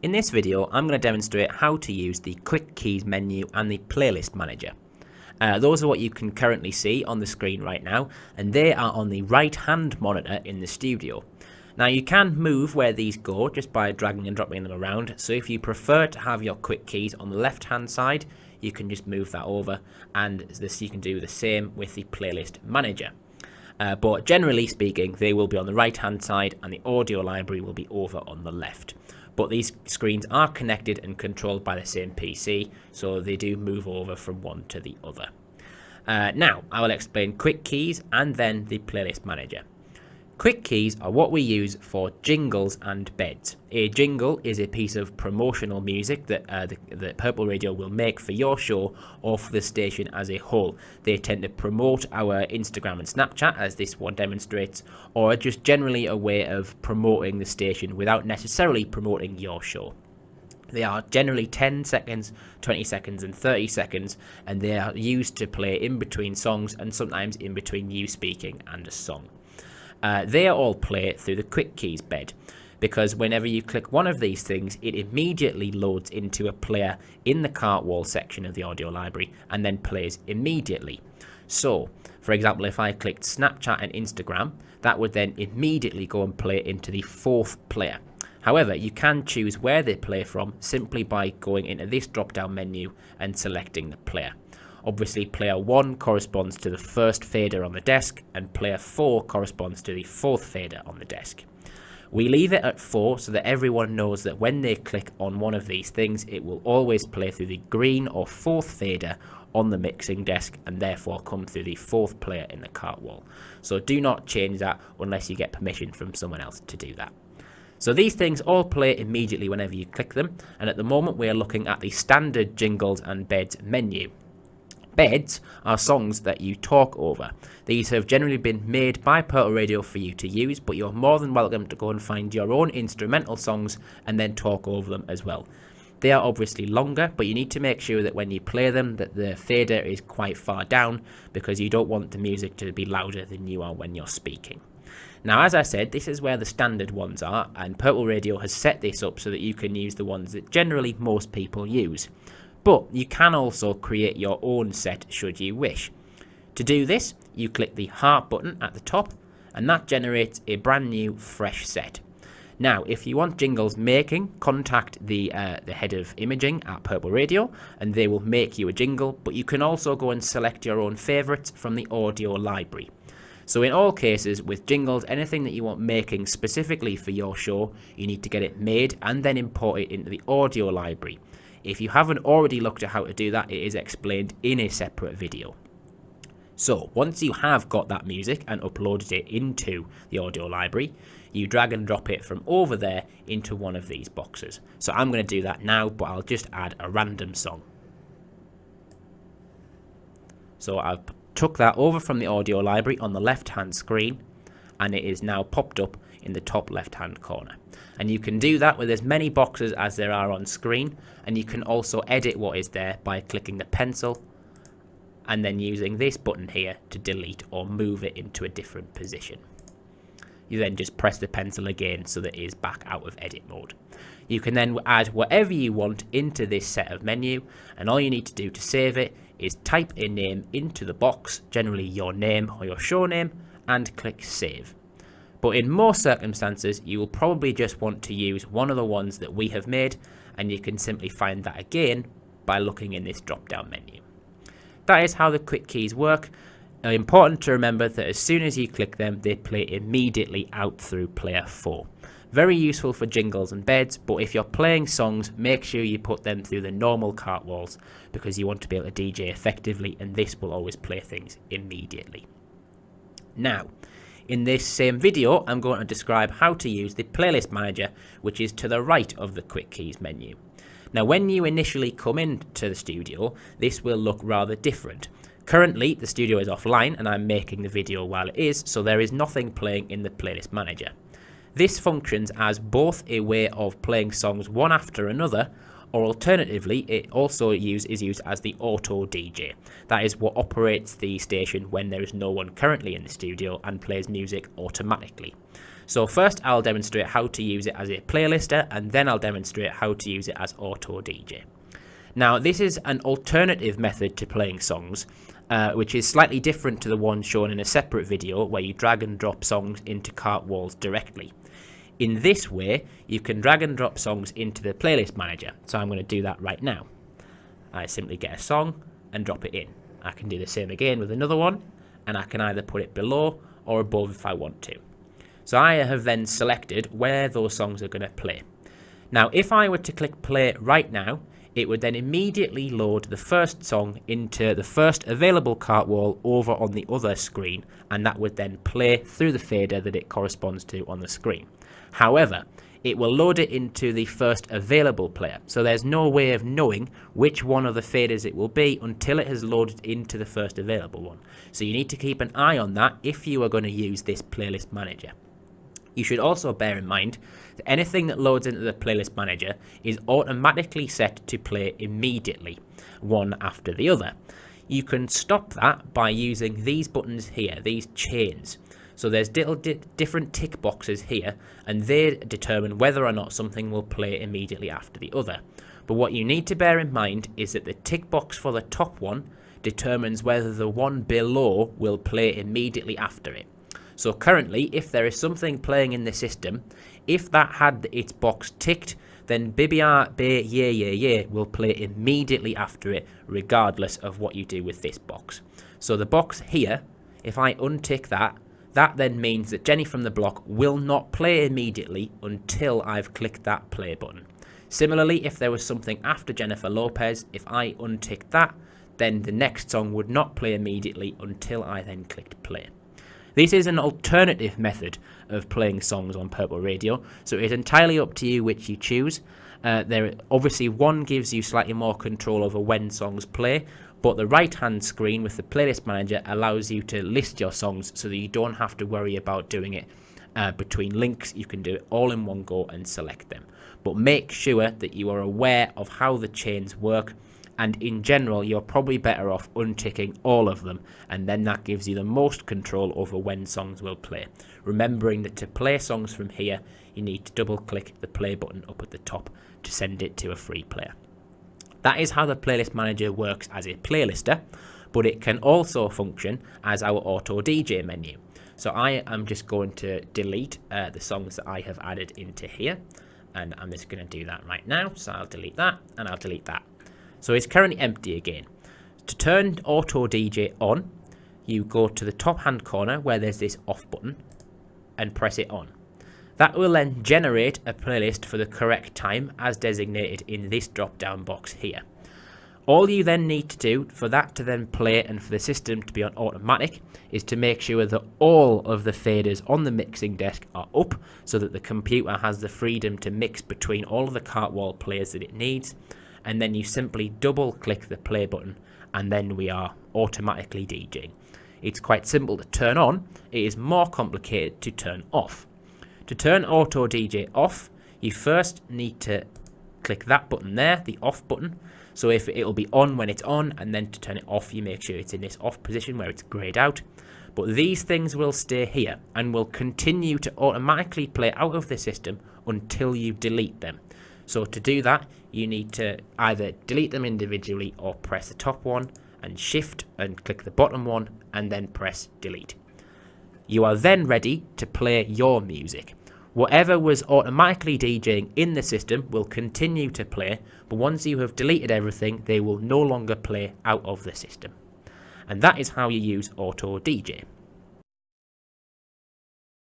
In this video, I'm going to demonstrate how to use the Quick Keys menu and the Playlist Manager. Those are what you can currently see on the screen right now, and they are on the right-hand monitor in the studio. Now you can move where these go just by dragging and dropping them around, so if you prefer to have your Quick Keys on the left-hand side, you can just move that over, and you can do the same with the Playlist Manager. But generally speaking, they will be on the right-hand side and the audio library will be over on the left. But these screens are connected and controlled by the same PC, so they do move over from one to the other. Now, I will explain Quick Keys and then the Playlist Manager. Quick Keys are what we use for jingles and beds. A jingle is a piece of promotional music that the Purple Radio will make for your show or for the station as a whole. They tend to promote our Instagram and Snapchat, as this one demonstrates, or just generally a way of promoting the station without necessarily promoting your show. They are generally 10 seconds, 20 seconds and 30 seconds, and they are used to play in between songs and sometimes in between you speaking and a song. They all play through the Quick Keys bed, because whenever you click one of these things, it immediately loads into a player in the cart wall section of the audio library and then plays immediately. So, for example, if I clicked Snapchat and Instagram, that would then immediately go and play into the fourth player. However, you can choose where they play from simply by going into this drop-down menu and selecting the player. Obviously, player 1 corresponds to the first fader on the desk, and player 4 corresponds to the fourth fader on the desk. We leave it at 4 so that everyone knows that when they click on one of these things, it will always play through the green or fourth fader on the mixing desk and therefore come through the fourth player in the cart wall. So do not change that unless you get permission from someone else to do that. So these things all play immediately whenever you click them, and at the moment we are looking at the standard jingles and beds menu. Beds are songs that you talk over. These have generally been made by Purple Radio for you to use, but you're more than welcome to go and find your own instrumental songs and then talk over them as well. They are obviously longer, but you need to make sure that when you play them that the fader is quite far down, because you don't want the music to be louder than you are when you're speaking. Now, as I said, this is where the standard ones are, and Purple Radio has set this up so that you can use the ones that generally most people use. But you can also create your own set should you wish. To do this, you click the heart button at the top, and that generates a brand new fresh set. Now, if you want jingles making, contact the head of imaging at Purple Radio, and they will make you a jingle, but you can also go and select your own favourites from the audio library. So in all cases, with jingles, anything that you want making specifically for your show, you need to get it made and then import it into the audio library. If you haven't already looked at how to do that, it is explained in a separate video. So once you have got that music and uploaded it into the audio library, you drag and drop it from over there into one of these boxes. So I'm going to do that now, but I'll just add a random song. So I've took that over from the audio library on the left hand screen, and it is now popped up in the top left hand corner. And you can do that with as many boxes as there are on screen, and you can also edit what is there by clicking the pencil and then using this button here to delete or move it into a different position. You then just press the pencil again so that it is back out of edit mode. You can then add whatever you want into this set of menu, and all you need to do to save it is type a name into the box, generally your name or your show name, and click save. But in most circumstances, you will probably just want to use one of the ones that we have made, and you can simply find that again by looking in this drop-down menu. That is how the Quick Keys work. Important to remember that as soon as you click them, they play immediately out through player 4. Very useful for jingles and beds, but if you're playing songs, make sure you put them through the normal cart walls, because you want to be able to DJ effectively, and this will always play things immediately. Now, in this same video, I'm going to describe how to use the Playlist Manager, which is to the right of the Quick Keys menu. Now, when you initially come into the studio, this will look rather different. Currently, the studio is offline, and I'm making the video while it is, so there is nothing playing in the Playlist Manager. This functions as both a way of playing songs one after another, or alternatively it also is used as the auto DJ. That is what operates the station when there is no one currently in the studio and plays music automatically. So first I'll demonstrate how to use it as a playlister, and then I'll demonstrate how to use it as auto DJ. Now this is an alternative method to playing songs, which is slightly different to the one shown in a separate video where you drag and drop songs into cart walls directly. In this way, you can drag and drop songs into the playlist manager. So I'm going to do that right now. I simply get a song and drop it in. I can do the same again with another one, and I can either put it below or above if I want to. So I have then selected where those songs are going to play. Now, if I were to click play right now, it would then immediately load the first song into the first available cart wall over on the other screen, and that would then play through the fader that it corresponds to on the screen. However, it will load it into the first available player, so there's no way of knowing which one of the faders it will be until it has loaded into the first available one. So you need to keep an eye on that if you are going to use this playlist manager. You should also bear in mind that anything that loads into the playlist manager is automatically set to play immediately, one after the other. You can stop that by using these buttons here, these chains. So there's different tick boxes here, and they determine whether or not something will play immediately after the other. But what you need to bear in mind is that the tick box for the top one determines whether the one below will play immediately after it. So currently, if there is something playing in the system, if that had its box ticked, then BBR Bay Yeah Yeah Yeah will play immediately after it, regardless of what you do with this box. So the box here, if I untick that, that then means that Jenny from the Block will not play immediately until I've clicked that play button. Similarly, if there was something after Jennifer Lopez, if I untick that, then the next song would not play immediately until I then clicked play. This is an alternative method of playing songs on Purple Radio, so it's entirely up to you which you choose. Obviously, one gives you slightly more control over when songs play, but the right-hand screen with the playlist manager allows you to list your songs so that you don't have to worry about doing it between links. You can do it all in one go and select them. But make sure that you are aware of how the chains work, and in general, you're probably better off unticking all of them, and then that gives you the most control over when songs will play. Remembering that to play songs from here, you need to double-click the play button up at the top to send it to a free player. That is how the playlist manager works as a playlister, but it can also function as our auto DJ menu. So I am just going to delete the songs that I have added into here, and I'm just going to do that right now. So I'll delete that, and I'll delete that. So it's currently empty again. To turn auto DJ on, you go to the top hand corner where there's this off button and press it on. That will then generate a playlist for the correct time as designated in this drop down box here. All you then need to do for that to then play and for the system to be on automatic is to make sure that all of the faders on the mixing desk are up so that the computer has the freedom to mix between all of the cart wall players that it needs. And then you simply double click the play button, and then we are automatically DJing. It's quite simple to turn on. It is more complicated to turn off. To turn auto DJ off, you first need to click that button there, the off button. So if it'll be on when it's on, and then to turn it off, you make sure it's in this off position where it's grayed out. But these things will stay here and will continue to automatically play out of the system until you delete them. So to do that, you need to either delete them individually or press the top one and shift and click the bottom one and then press delete. You are then ready to play your music. Whatever was automatically DJing in the system will continue to play, but once you have deleted everything, they will no longer play out of the system. And that is how you use Auto DJ.